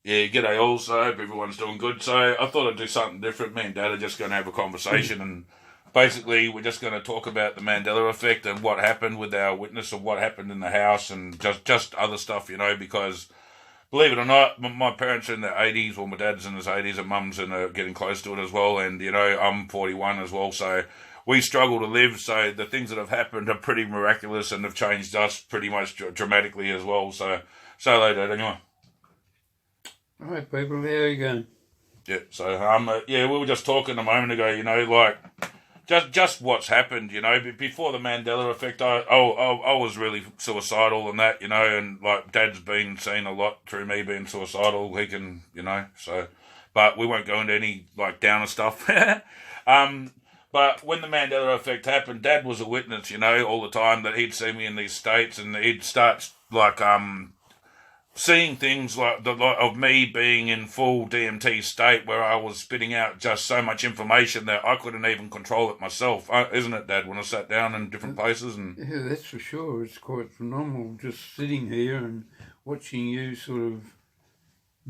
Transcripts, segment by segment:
Yeah, g'day all. So I hope everyone's doing good. So I thought I'd do something different. Me and Dad are just going to have a conversation, and basically we're just going to talk about the Mandela effect and what happened with our witness of what happened in the house, and just other stuff, because believe it or not, my parents are in their 80s, well, my dad's in his 80s, and mum's getting close to it as well, and I'm 41 as well, so we struggle to live. So the things that have happened are pretty miraculous and have changed us pretty much dramatically as well. So hello, Dad. Anyway. Hi people, how are you going? Yeah, so we were just talking a moment ago, like just what's happened, before the Mandela effect. I was really suicidal and that, and like Dad's been seen a lot through me being suicidal. He can, so, but we won't go into any like downer stuff. But when the Mandela effect happened, Dad was a witness, all the time that he'd see me in these states, and he'd start like seeing things like of me being in full DMT state where I was spitting out just so much information that I couldn't even control it myself. Isn't it, Dad, when I sat down in different places? And yeah, that's for sure. It's quite phenomenal just sitting here and watching you sort of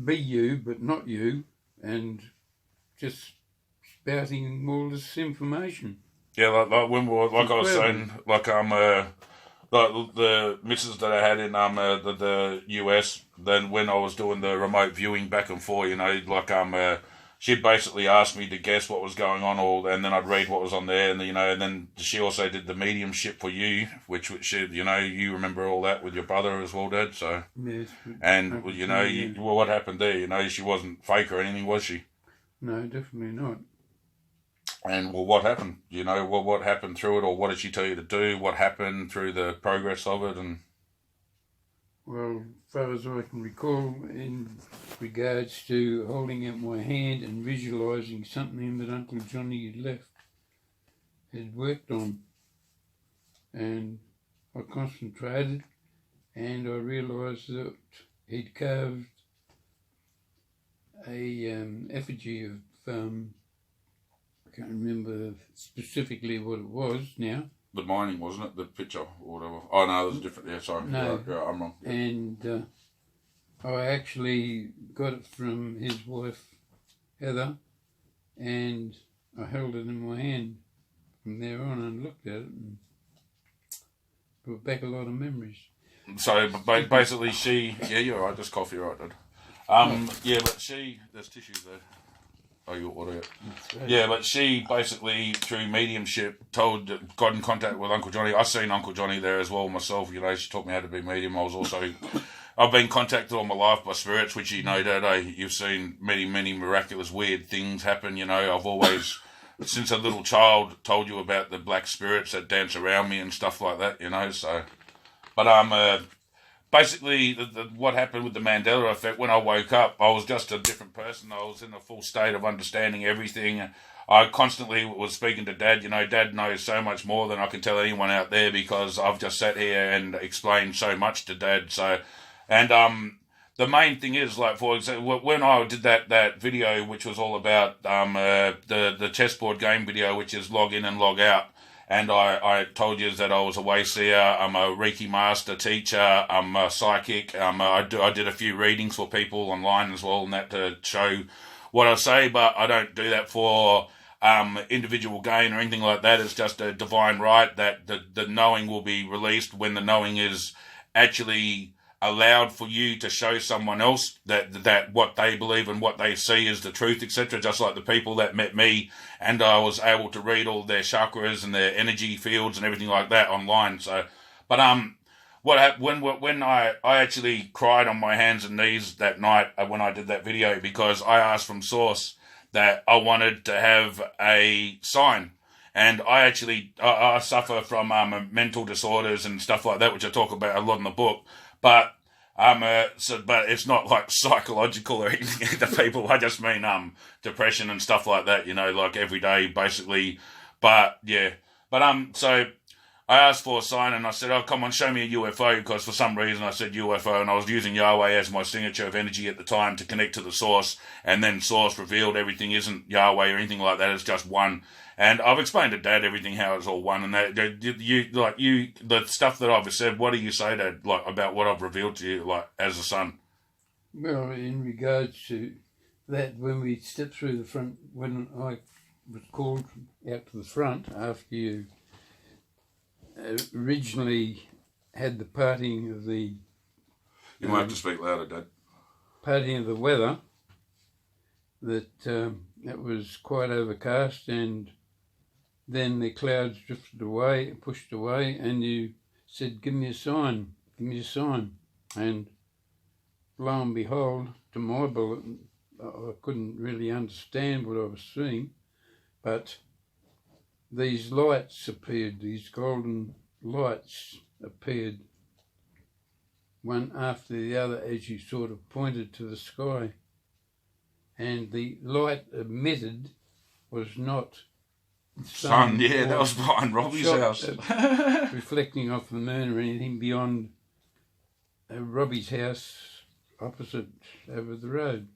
be you but not you, and just spouting all this information. Yeah, like when we were, like I was saying, like the missus that I had in the US, then when I was doing the remote viewing back and forth, she'd basically ask me to guess what was going on, and then I'd read what was on there, and and then she also did the mediumship for you, which she, you remember all that with your brother as well, Dad. So yes, and well, what happened there? She wasn't fake or anything, was she? No, definitely not. And well, what happened? What happened through it, or what did she tell you to do? What happened through the progress of it? And well, as far as I can recall, in regards to holding out my hand and visualising something that Uncle Johnny had worked on, and I concentrated, and I realised that he'd carved a effigy of I can't remember specifically what it was now. The mining, wasn't it? The picture or whatever. Oh, no, there's a different... Yeah, sorry. No. Yeah, I'm wrong. Yeah. And I actually got it from his wife, Heather, and I held it in my hand from there on and looked at it and brought back a lot of memories. So, basically, she... Yeah, you're right. Just coffee, right, Dad? Yeah, but she... There's tissues there. Oh, you got water yet? Right. Yeah, but she basically, through mediumship, got in contact with Uncle Johnny. I've seen Uncle Johnny there as well myself. She taught me how to be medium. I've been contacted all my life by spirits, which Dad, you've seen many, many miraculous, weird things happen. I've always, since a little child, told you about the black spirits that dance around me and stuff like that, so. But, basically, what happened with the Mandela effect, when I woke up, I was just a different person. I was in a full state of understanding everything. I constantly was speaking to Dad. Dad knows so much more than I can tell anyone out there, because I've just sat here and explained so much to Dad. So, and the main thing is, like, for example, when I did that video, which was all about the chessboard game video, which is log in and log out, and I told you that I was a wayseer, I'm a Reiki master teacher, I'm a psychic, I did a few readings for people online as well, and that to show what I say, but I don't do that for individual gain or anything like that. It's just a divine right that the knowing will be released when the knowing is actually allowed for you to show someone else that what they believe and what they see is the truth, etc. Just like the people that met me, and I was able to read all their chakras and their energy fields and everything like that online. So, but what happened when I actually cried on my hands and knees that night when I did that video, because I asked from Source that I wanted to have a sign. And I suffer from mental disorders and stuff like that, which I talk about a lot in the book. But but it's not like psychological or anything to people. I just mean depression and stuff like that. Like every day basically. But yeah, but so I asked for a sign, and I said, "Oh, come on, show me a UFO," because for some reason I said UFO, and I was using Yahweh as my signature of energy at the time to connect to the Source, and then Source revealed everything isn't Yahweh or anything like that. It's just one. And I've explained to Dad everything, how it's all one, and that the stuff that I've said. What do you say, Dad, like about what I've revealed to you, like as a son? Well, in regards to that, when we stepped through the front, when I was called out to the front after you originally had the parting of the... You might have to speak louder, Dad. Parting of the weather, that it was quite overcast, and then the clouds drifted away, pushed away, and you said, give me a sign, and lo and behold, to my bullet, I couldn't really understand what I was seeing, but these lights appeared, these golden lights appeared, one after the other, as you sort of pointed to the sky. And the light emitted was not sun, yeah, that was behind Robbie's house. Reflecting off the moon or anything beyond Robbie's house opposite over the road.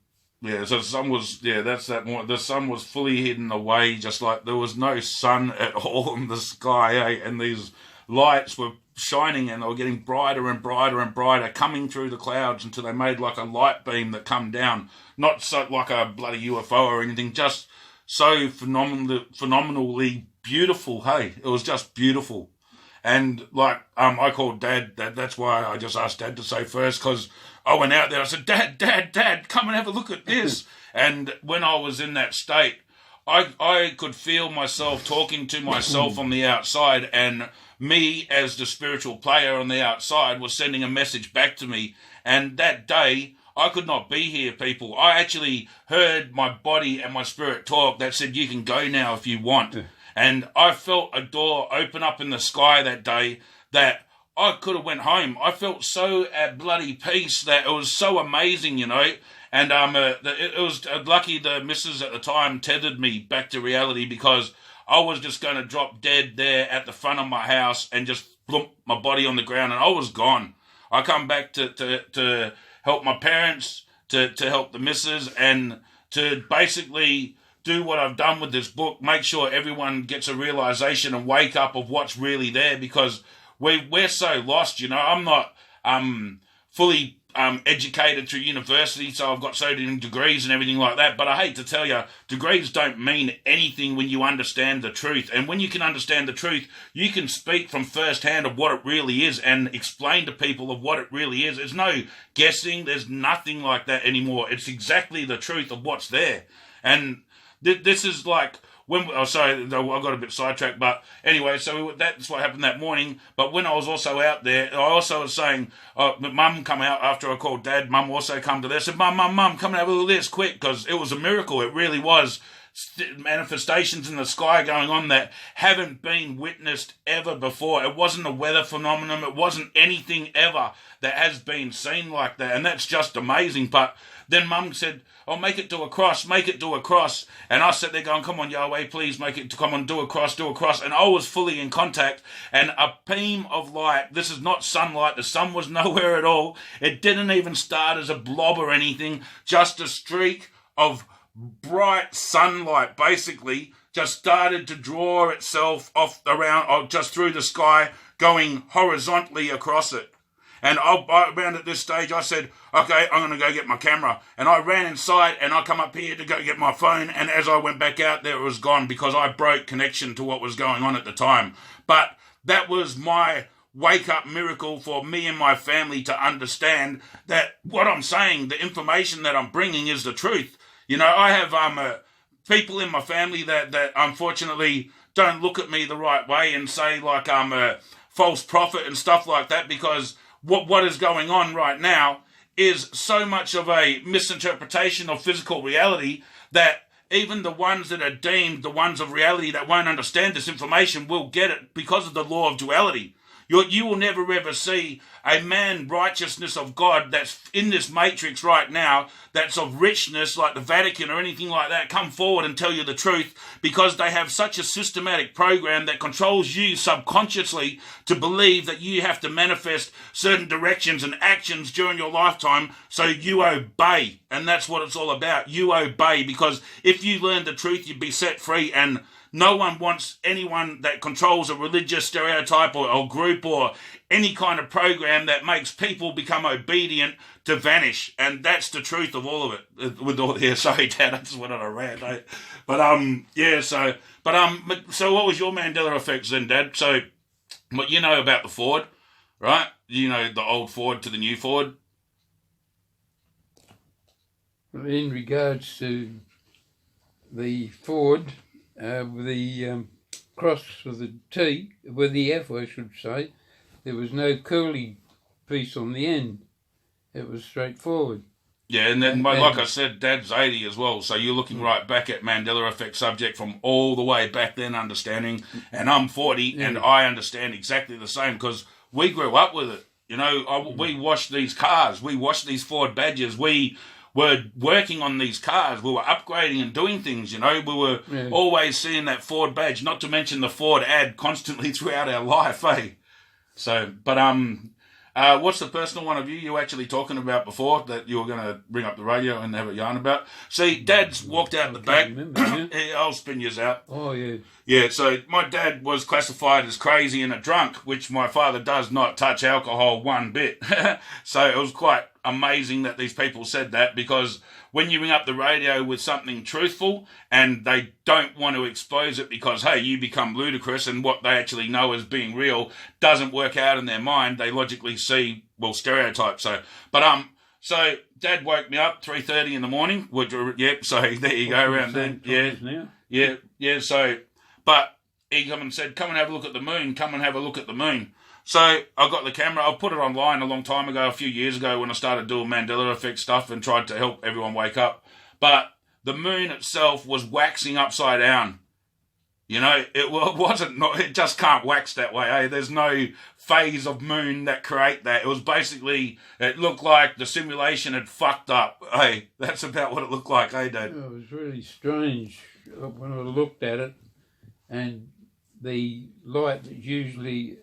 Yeah, so the sun was, that's that one. The sun was fully hidden away, just like there was no sun at all in the sky, and these lights were shining and they were getting brighter and brighter and brighter, coming through the clouds until they made like a light beam that come down. Not so like a bloody UFO or anything, just so phenomenally beautiful, hey. It was just beautiful. And like, I called Dad, that's why I just asked Dad to say first, because I went out there, I said, Dad, come and have a look at this. And when I was in that state, I could feel myself talking to myself on the outside, and me as the spiritual player on the outside was sending a message back to me. And that day, I could not be here, people. I actually heard my body and my spirit talk that said, you can go now if you want. And I felt a door open up in the sky that day that I could have went home. I felt so at bloody peace that it was so amazing, you know. And it was lucky the missus at the time tethered me back to reality, because I was just going to drop dead there at the front of my house and just plump my body on the ground, and I was gone. I come back to help my parents, to help the missus, and to basically do what I've done with this book, make sure everyone gets a realization and wake up of what's really there, because we're so lost, you know. I'm not fully educated through university, so I've got so many degrees and everything like that, but I hate to tell you, degrees don't mean anything when you understand the truth. And when you can understand the truth, you can speak from first hand of what it really is and explain to people of what it really is. There's no guessing, there's nothing like that anymore. It's exactly the truth of what's there. And this is like, sorry, I got a bit sidetracked, but anyway, so that's what happened that morning. But when I was also out there, I also was saying, Mum come out after I called Dad. Mum also come to this. I said, Mum, come and have a look at this quick, because it was a miracle. It really was. Manifestations in the sky going on that haven't been witnessed ever before. It wasn't a weather phenomenon. It wasn't anything ever that has been seen like that. And that's just amazing. But then Mum said, oh, make it do a cross. And I sat there going, come on, Yahweh, please make it, come on, do a cross. And I was fully in contact, and a beam of light. This is not sunlight. The sun was nowhere at all. It didn't even start as a blob or anything, just a streak of bright sunlight basically just started to draw itself off around, just through the sky, going horizontally across it. And around at this stage, I said, okay, I'm going to go get my camera. And I ran inside, and I come up here to go get my phone. And as I went back out there, it was gone, because I broke connection to what was going on at the time. But that was my wake-up miracle for me and my family to understand that what I'm saying, the information that I'm bringing, is the truth. You know, I have people in my family that unfortunately don't look at me the right way and say like I'm a false prophet and stuff like that, because what is going on right now is so much of a misinterpretation of physical reality that even the ones that are deemed the ones of reality that won't understand this information will get it because of the law of duality. You will never ever see a man righteousness of God that's in this matrix right now, that's of richness like the Vatican or anything like that, come forward and tell you the truth, because they have such a systematic program that controls you subconsciously to believe that you have to manifest certain directions and actions during your lifetime so you obey. And that's what it's all about. You obey, because if you learn the truth, you'd be set free, and no one wants anyone that controls a religious stereotype or group or any kind of program that makes people become obedient to vanish. And that's the truth of all of it. With all, yeah, sorry, Dad, I just went on a rant. So what was your Mandela effects then, Dad? So, what you know about the Ford, right? You know, the old Ford to the new Ford. In regards to the Ford, with the cross with the T, with the F, I should say, there was no curly piece on the end. It was straightforward. Yeah, and then, like I said, Dad's 80 as well, so you're looking right back at Mandela effect subject from all the way back then, understanding, and I'm 40, and I understand exactly the same, because we grew up with it. You know, we washed these cars, we washed these Ford Badgers, we were working on these cars, we were upgrading and doing things, you know, we were always seeing that Ford badge, not to mention the Ford ad constantly throughout our life, eh? So, but what's the personal one of you actually talking about before that you were going to bring up the radio and have a yarn about? See, Dad's walked out the back. I'll spin yours out. Oh, yeah. Yeah, so my dad was classified as crazy and a drunk, which my father does not touch alcohol one bit. So it was quite amazing that these people said that, because when you ring up the radio with something truthful and they don't want to expose it because, hey, you become ludicrous and what they actually know as being real doesn't work out in their mind, they logically see, well, stereotype. So Dad woke me up 3:30 in the morning. So there you go around then. Yeah. So, but he come and said, come and have a look at the moon. Come and have a look at the moon. So I got the camera. I put it online a long time ago, a few years ago, when I started doing Mandela effect stuff and tried to help everyone wake up. But the moon itself was waxing upside down. You know, it just can't wax that way, eh? There's no phase of moon that create that. It was basically, it looked like the simulation had fucked up. Hey, that's about what it looked like, eh, Dad? It was really strange when I looked at it, and the light that usually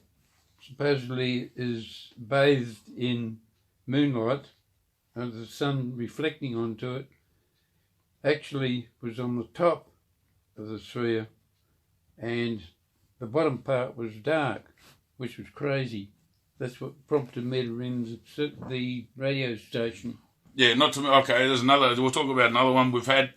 supposedly is bathed in moonlight and the sun reflecting onto it actually was on the top of the sphere, and the bottom part was dark, which was crazy. That's what prompted me to ring the radio station. Yeah, there's another, we'll talk about another one we've had.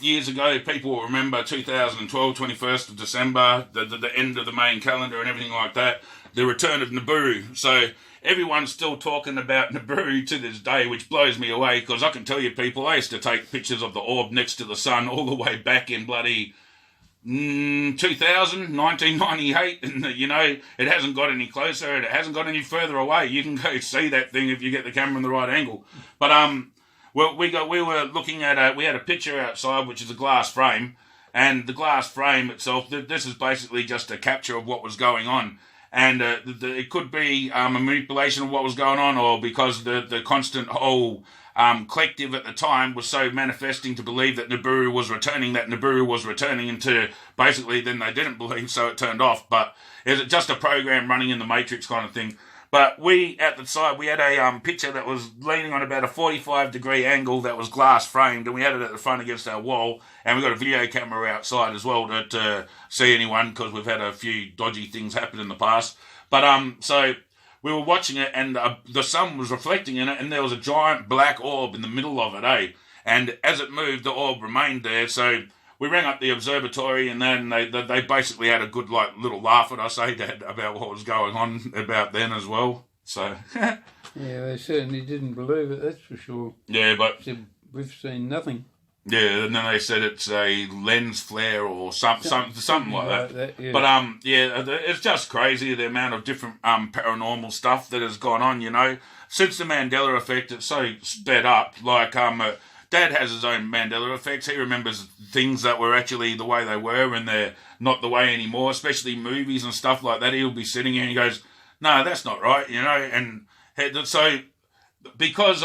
Years ago, people will remember 2012, 21st of December, the end of the main calendar and everything like that, the return of Nibiru. So everyone's still talking about Nibiru to this day, which blows me away, because I can tell you people, I used to take pictures of the orb next to the sun all the way back in bloody 1998, and you know, it hasn't got any closer and it hasn't got any further away. You can go see that thing if you get the camera in the right angle. But well, we were looking at we had a picture outside, which is a glass frame, and the glass frame itself, this is basically just a capture of what was going on. And it could be a manipulation of what was going on, or because the constant whole collective at the time was so manifesting to believe that Nibiru was returning, into basically then they didn't believe, so it turned off. But is it just a program running in the Matrix kind of thing? But we, at the side, we had a picture that was leaning on about a 45-degree angle that was glass framed, and we had it at the front against our wall, and we got a video camera outside as well to see anyone, because we've had a few dodgy things happen in the past. But so we were watching it, and the sun was reflecting in it, and there was a giant black orb in the middle of it, eh? And as it moved, the orb remained there, so we rang up the observatory, and then they basically had a good little laugh at us, Dad, about what was going on about then as well. So yeah, they certainly didn't believe it, that's for sure. Yeah, but we've seen nothing. Yeah, and then they said it's a lens flare or something like that. Yeah. But it's just crazy the amount of different paranormal stuff that has gone on. You know, since the Mandela effect, it's so sped up. Like Dad has his own Mandela effects. He remembers things that were actually the way they were, and they're not the way anymore. Especially movies and stuff like that. He'll be sitting here and he goes, "No, that's not right," you know. And so, because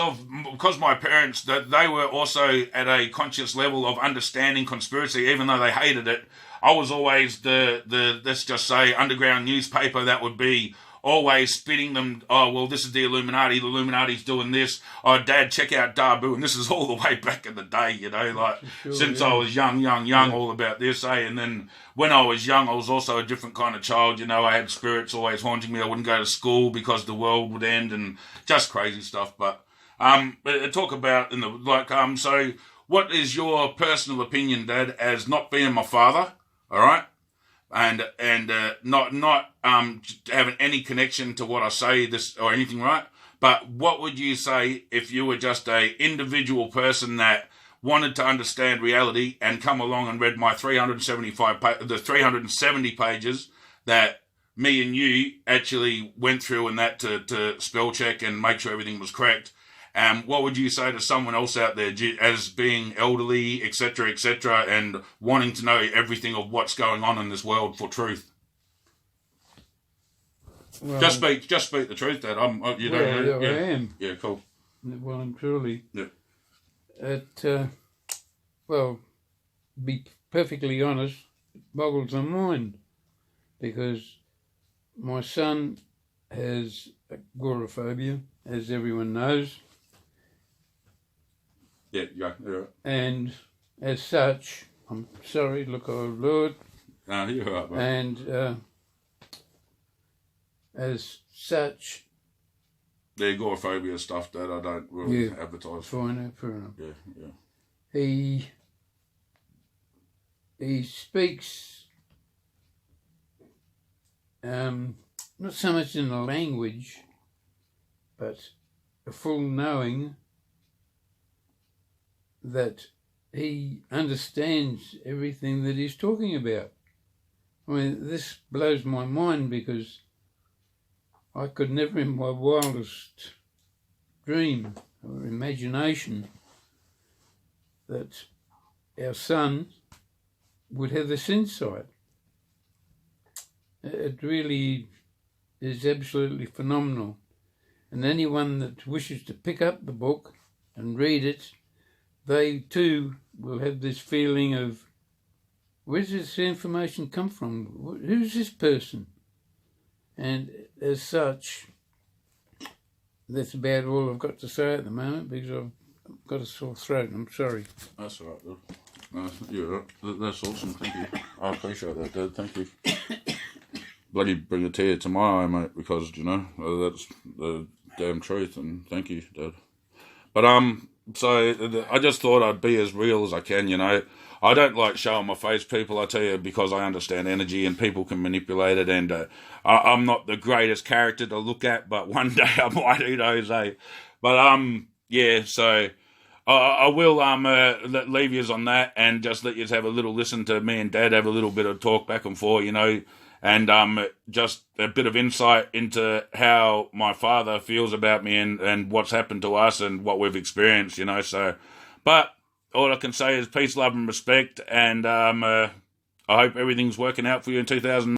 my parents, that they were also at a conscious level of understanding conspiracy, even though they hated it. I was always the let's just say underground newspaper that would be always spitting them, oh, well, this is the Illuminati's doing this, oh, Dad, check out Dabu, and this is all the way back in the day, you know, like, since I was young, all about this, and then when I was young, I was also a different kind of child, you know, I had spirits always haunting me, I wouldn't go to school because the world would end, and just crazy stuff, but, talk about, so, what is your personal opinion, Dad, as not being my father, all right? And not having any connection to what I say this or anything, right? But what would you say if you were just a individual person that wanted to understand reality and come along and read my 370 pages that me and you actually went through and that to spell check and make sure everything was correct? What would you say to someone else out there as being elderly, etc., and wanting to know everything of what's going on in this world for truth? Well, just speak the truth, Dad. I am. Yeah, cool. Well, I'm truly. Yeah. Be perfectly honest, it boggles my mind because my son has agoraphobia, as everyone knows. Yeah. And as such, I'm sorry, look, oh Lord. No, you're right, mate. And as such, the agoraphobia stuff that I don't really advertise. Fair enough. Yeah. He speaks not so much in the language, but a full knowing that he understands everything that he's talking about. I mean, this blows my mind because I could never in my wildest dream or imagination that our son would have this insight. It really is absolutely phenomenal. And anyone that wishes to pick up the book and read it, they too will have this feeling of, where does this information come from? Who's this person? And as such, that's about all I've got to say at the moment because I've got a sore throat. I'm sorry. That's all right, Dad. You're right. That's awesome. Thank you. I appreciate that, Dad. Thank you. Bloody bring a tear to my eye, mate, because, you know, that's the damn truth, and thank you, Dad. But, so I just thought I'd be as real as I can, you know. I don't like showing my face, people, I tell you, because I understand energy and people can manipulate it, and I'm not the greatest character to look at, but one day I might, who knows, eh? But, yeah, so I will leave you on that and just let you have a little listen to me and Dad have a little bit of talk back and forth, you know, and just a bit of insight into how my father feels about me and what's happened to us and what we've experienced, you know. So, but all I can say is peace, love and respect, and I hope everything's working out for you in 2000.